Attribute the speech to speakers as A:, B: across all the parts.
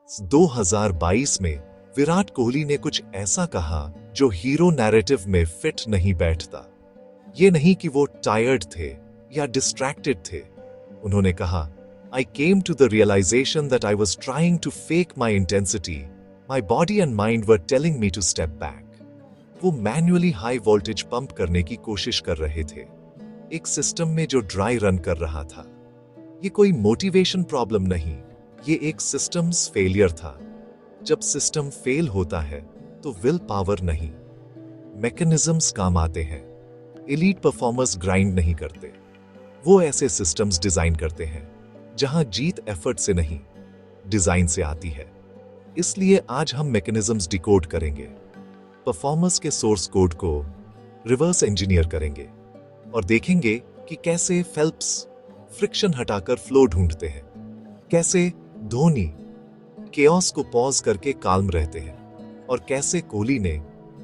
A: 2022 में विराट कोहली ने कुछ ऐसा कहा जो हीरो नैरेटिव में फिट नहीं बैठता। ये नहीं कि वो टायर्ड थे या डिस्ट्रैक्टेड थे। उन्होंने कहा, I came to the realization that I was trying to fake my intensity. My body and mind were telling me to step back. वो मैन्युअली हाई वोल्टेज पंप करने की कोशिश कर रहे थे, एक सिस्टम में जो ड्राई रन कर रहा था। ये कोई मोटिवेशन प्रॉब्लम नहीं, ये एक सिस्टम्स फेलियर था। जब सिस्टम फेल होता है तो विल पावर नहीं, मैकेनिज्म्स काम आते हैं। एलीट परफॉर्मर्स ग्राइंड नहीं करते, वो ऐसे सिस्टम्स डिजाइन करते हैं जहां जीत एफर्ट से नहीं, डिजाइन से आती है। इसलिए आज हम मैकेनिज्म्स डिकोड करेंगे, परफॉर्मर्स के सोर्स कोड को रिवर्स इंजीनियर करेंगे और देखेंगे कि कैसे फेल्प्स फ्रिक्शन हटाकर फ्लो ढूंढते हैं, कैसे धोनी केओस को पॉज करके काल्म रहते हैं और कैसे कोहली ने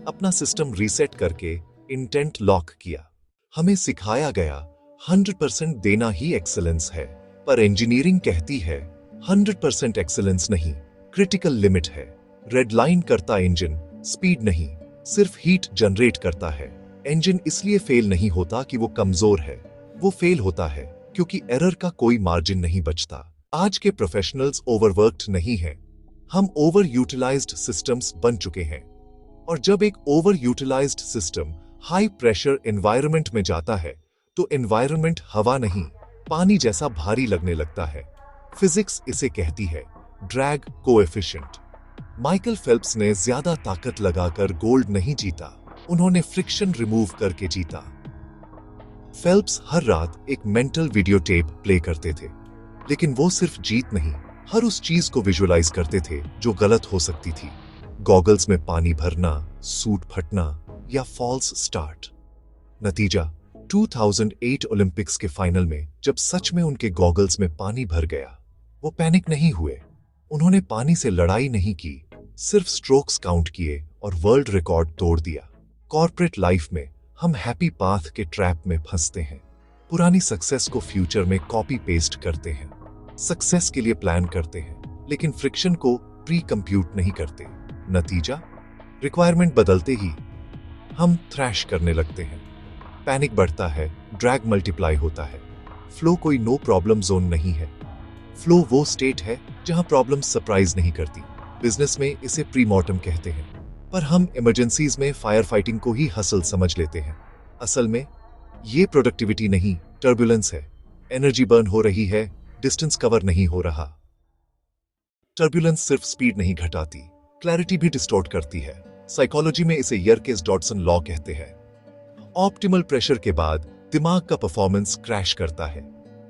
A: अपना सिस्टम रीसेट करके इंटेंट लॉक किया। हमें सिखाया गया 100% देना ही एक्सीलेंस है, पर इंजीनियरिंग कहती है 100% एक्सीलेंस नहीं, क्रिटिकल लिमिट है। रेड लाइन करता इंजन स्पीड नहीं, सिर्फ हीट जनरेट करता है। इंजन इसलिए फेल नहीं होता कि वो कमजोर है, वो फेल होता है क्योंकि एरर का कोई मार्जिन नहीं बचता। आज के प्रोफेशनल्स ओवरवर्क्ड नहीं हैं, हम ओवर यूटिलाइज्ड सिस्टम्स बन चुके हैं। और जब एक over utilised system high pressure environment में जाता है तो एनवायरनमेंट हवा नहीं, पानी जैसा भारी लगने लगता है। फिजिक्स इसे कहती है ड्रैग कोएफिशिएंट। माइकल फेल्प्स ने ज्यादा ताकत लगाकर गोल्ड नहीं जीता, उन्होंने फ्रिक्शन रिमूव करके जीता। फेल्प्स हर रात एक मेंटल वीडियो टेप प्ले करते थे, लेकिन वो सिर्फ जीत नहीं, हर उस चीज को विजुअलाइज करते थे जो गलत हो सकती थी। गॉगल्स में पानी भरना, सूट फटना या फॉल्स स्टार्ट। नतीजा 2008 ओलंपिक्स के फाइनल में जब सच में उनके गॉगल्स में पानी भर गया, वो पैनिक नहीं हुए। उन्होंने पानी से लड़ाई नहीं की, सिर्फ स्ट्रोक्स काउंट किए और वर्ल्ड रिकॉर्ड तोड़ दिया। कॉर्पोरेट लाइफ में हम हैप्पी पाथ के ट्रैप में फंसते हैं, पुरानी सक्सेस को फ्यूचर में कॉपी पेस्ट करते हैं। सक्सेस के लिए प्लान करते हैं लेकिन फ्रिक्शन को प्री कंप्यूट नहीं करते। नतीजा, रिक्वायरमेंट बदलते ही हम थ्रैश करने लगते हैं, पैनिक बढ़ता है, ड्रैग मल्टीप्लाई होता है। फ्लो कोई नो प्रॉब्लम जोन नहीं है, फ्लो वो स्टेट है जहां प्रॉब्लम सरप्राइज नहीं करती। बिजनेस में इसे प्री मॉर्टम कहते हैं, पर हम इमरजेंसीज में फायर फाइटिंग को ही हसल समझ लेते हैं। असल में ये प्रोडक्टिविटी नहीं, टर्बुलेंस है। एनर्जी बर्न हो रही है, डिस्टेंस कवर नहीं हो रहा। टर्बुलेंस सिर्फ स्पीड नहीं घटाती, क्लैरिटी भी डिस्टॉर्ट करती है। साइकोलॉजी में इसे यर्केस डॉटसन लॉ कहते हैं। ऑप्टिमल प्रेशर के बाद दिमाग का परफॉर्मेंस क्रैश करता है।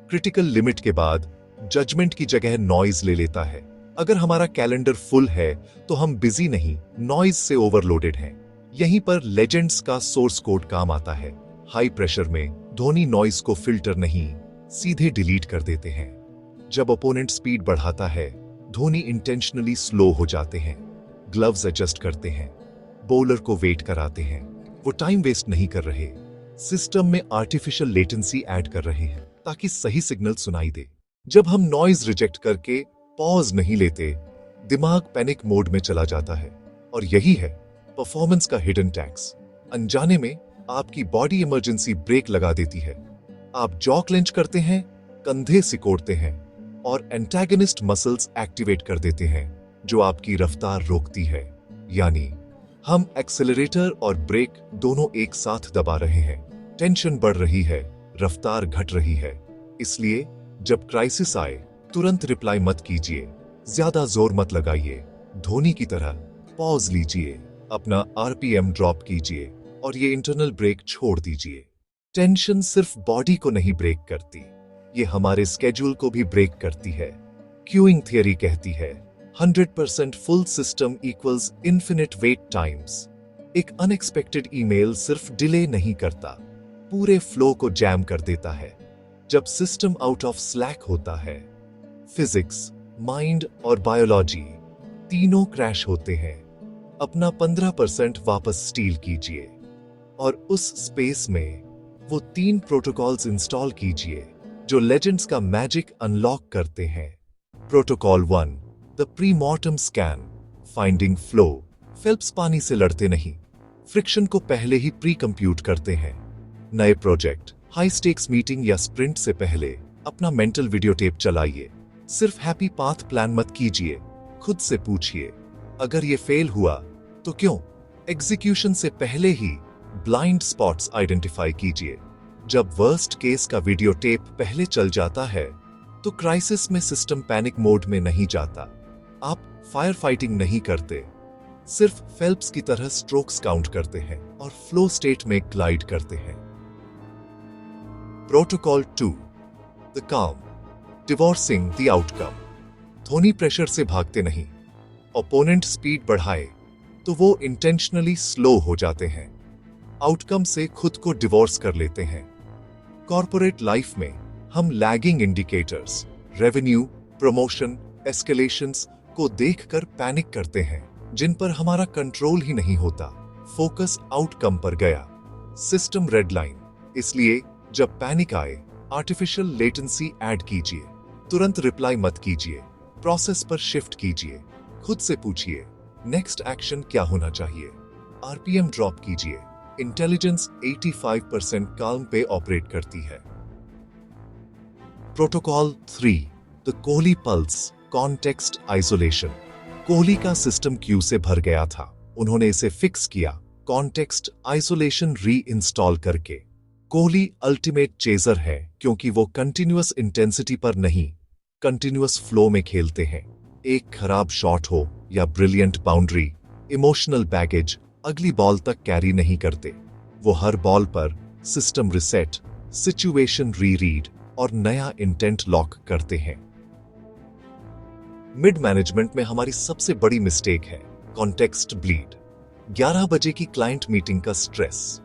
A: क्रिटिकल लिमिट के बाद जजमेंट की जगह नॉइज ले लेता है। अगर हमारा कैलेंडर फुल है तो हम बिजी नहीं, नॉइज से ओवरलोडेड हैं। यहीं पर लेजेंड्स का सोर्स कोड काम आता है। हाई प्रेशर में धोनी नॉइज को फिल्टर नहीं, सीधे डिलीट कर देते हैं। जब ओपोनेंट स्पीड बढ़ाता है, धोनी इंटेंशनली स्लो हो जाते हैं, ग्लव्स एडजस्ट करते हैं, बॉलर को वेट कराते हैं। वो टाइम वेस्ट नहीं कर रहे, सिस्टम में आर्टिफिशियल लेटेंसी ऐड कर रहे हैं ताकि सही सिग्नल सुनाई दे। जब हम नॉइज रिजेक्ट करके पॉज नहीं लेते, दिमाग पैनिक मोड में चला जाता है। और यही है परफॉर्मेंस का हिडन टैक्स। अनजाने में आपकी बॉडी इमरजेंसी ब्रेक लगा देती है। आप जॉ क्लेंच करते हैं, कंधे सिकोड़ते हैं और एंटागनिस्ट मसल्स एक्टिवेट कर देते हैं जो आपकी रफ्तार रोकती है। यानी हम एक्सेलरेटर और ब्रेक दोनों एक साथ दबा रहे हैं। टेंशन बढ़ रही है, रफ्तार घट रही है। इसलिए जब क्राइसिस आए तुरंत रिप्लाई मत कीजिए, ज्यादा जोर मत लगाइए। धोनी की तरह पॉज लीजिए, अपना आरपीएम ड्रॉप कीजिए और ये इंटरनल ब्रेक छोड़ दीजिए। टेंशन सिर्फ बॉडी को नहीं ब्रेक करती, ये हमारे स्केड्यूल को भी ब्रेक करती है। क्यूइंग थियरी कहती है 100% full system equals infinite wait times. एक अनएक्सपेक्टेड ईमेल सिर्फ डिले नहीं करता, पूरे फ्लो को जैम कर देता है। जब सिस्टम आउट ऑफ स्लैक होता है, फिजिक्स, माइंड और बायोलॉजी तीनों क्रैश होते हैं। अपना 15% वापस स्टील कीजिए और उस स्पेस में वो 3 प्रोटोकॉल्स इंस्टॉल कीजिए जो लेजेंड्स का मैजिक अनलॉक करते हैं। Protocol 1, the pre-mortem scan, finding flow. Phelps पानी से लड़ते नहीं, फ्रिक्शन को पहले ही प्री कंप्यूट करते हैं। नए प्रोजेक्ट, हाई स्टेक्स मीटिंग या स्प्रिंट से पहले अपना मेंटल वीडियो टेप चलाइए। सिर्फ हैप्पी पाथ प्लान मत कीजिए, खुद से पूछिए अगर ये फेल हुआ तो क्यों। एग्जीक्यूशन से पहले ही ब्लाइंड स्पॉट्स आइडेंटिफाई कीजिए। जब वर्स्ट केस का वीडियो टेप पहले चल जाता है तो क्राइसिस में सिस्टम पैनिक मोड में नहीं जाता। आप फायर फाइटिंग नहीं करते, सिर्फ फेल्प्स की तरह स्ट्रोक्स काउंट करते हैं और फ्लो स्टेट में ग्लाइड करते हैं। प्रोटोकॉल 2, द काम, divorcing the outcome. Dhoni pressure से भागते नहीं। ओपोनेंट स्पीड बढ़ाए तो वो इंटेंशनली स्लो हो जाते हैं। आउटकम से खुद को डिवोर्स कर लेते हैं। कॉर्पोरेट लाइफ में हम लैगिंग इंडिकेटर्स, रेवेन्यू, प्रमोशन, एस्केलेशंस को देखकर पैनिक करते हैं जिन पर हमारा कंट्रोल ही नहीं होता। फोकस आउटकम पर गया, सिस्टम रेड लाइन। इसलिए जब पैनिक आए, आर्टिफिशियल लेटेंसी ऐड कीजिए। तुरंत रिप्लाई मत कीजिए, प्रोसेस पर शिफ्ट कीजिए। खुद से पूछिए नेक्स्ट एक्शन क्या होना चाहिए। आरपीएम ड्रॉप कीजिए। इंटेलिजेंस 85% काल्म पे ऑपरेट करती है। Protocol 3, the Kohli pulse, context isolation. Kohli का सिस्टम क्यू से भर गया था, उन्होंने इसे फिक्स किया कॉन्टेक्स्ट आइसोलेशन री इंस्टॉल करके। कोहली अल्टीमेट चेजर है क्योंकि वो कंटिन्यूअस इंटेंसिटी पर नहीं, कंटिन्यूअस फ्लो में खेलते हैं। एक खराब शॉट हो या ब्रिलियंट बाउंड्री, इमोशनल बैगेज अगली बॉल तक कैरी नहीं करते। वो हर बॉल पर सिस्टम रिसेट, सिचुएशन रीरीड और नया इंटेंट लॉक करते हैं। मिड मैनेजमेंट में हमारी सबसे बड़ी मिस्टेक है कॉन्टेक्स्ट ब्लीड। 11 बजे की क्लाइंट मीटिंग का स्ट्रेस,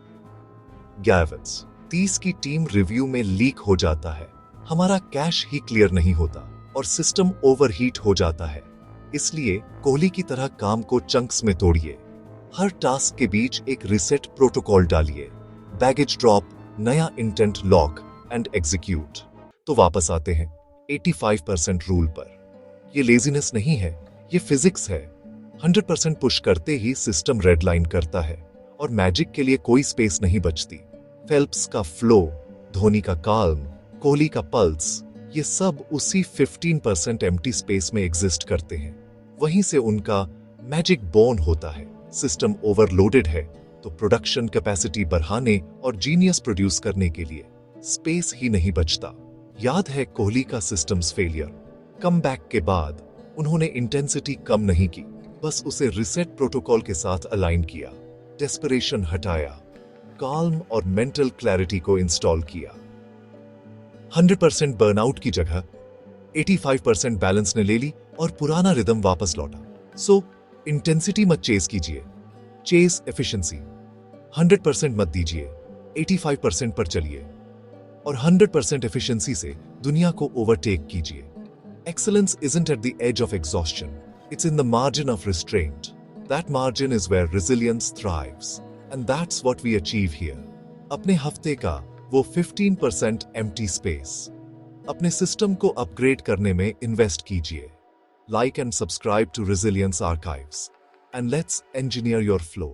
A: 11:30 की टीम रिव्यू में लीक हो जाता है, हमारा कैश ही क्लियर नहीं होता और सिस्टम ओवरहीट हो जाता है। इसलिए कोहली की तरह काम को चंक्स में तोड़िए। हर टास्क के बीच एक रिसेट प्रोटोकॉल डालिए, बैगेज ड्रॉप, नया इंटेंट लॉक एंड एग्जीक्यूट। तो वापस आते हैं 85% रूल पर। ये लेजीनेस नहीं है, ये फिजिक्स है। 100% पुश करते ही सिस्टम रेड लाइन करता है और मैजिक के लिए कोई स्पेस नहीं बचती। फेल्प्स का फ्लो, धोनी का काल्म, कोहली का पल्स, ये सब उसी 15% एम्प्टी स्पेस में एग्जिस्ट करते हैं। वहीं से उनका मैजिक बोर्न होता है। सिस्टम ओवरलोडेड है तो प्रोडक्शन कैपेसिटी बढ़ाने और जीनियस प्रोड्यूस करने के लिए स्पेस ही नहीं बचता। याद है कोहली का सिस्टम्स फेलियर? कमबैक के बाद उन्होंने इंटेंसिटी कम नहीं की, बस उसे रिसेट प्रोटोकॉल के साथ अलाइन किया, डेस्परेशन हटाया, काल्म और मेंटल क्लैरिटी को इंस्टॉल किया। 100% बर्नआउट की जगह 85% बैलेंस ने ले ली और पुराना रिदम वापस लौटा। सो इंटेंसिटी मत चेस कीजिए, चेस एफिशिएंसी। 100% मत दीजिए, 85% पर चलिए और 100% एफिशिएंसी से दुनिया को ओवरटेक कीजिए। Excellence isn't at the edge of exhaustion, it's in the margin of restraint. That margin is where resilience thrives, and that's what we achieve here. अपने हफ्ते का वो 15% empty space अपने सिस्टम को अपग्रेड करने में इन्वेस्ट कीजिए। Like and subscribe to Resilience Archives, and let's engineer your flow.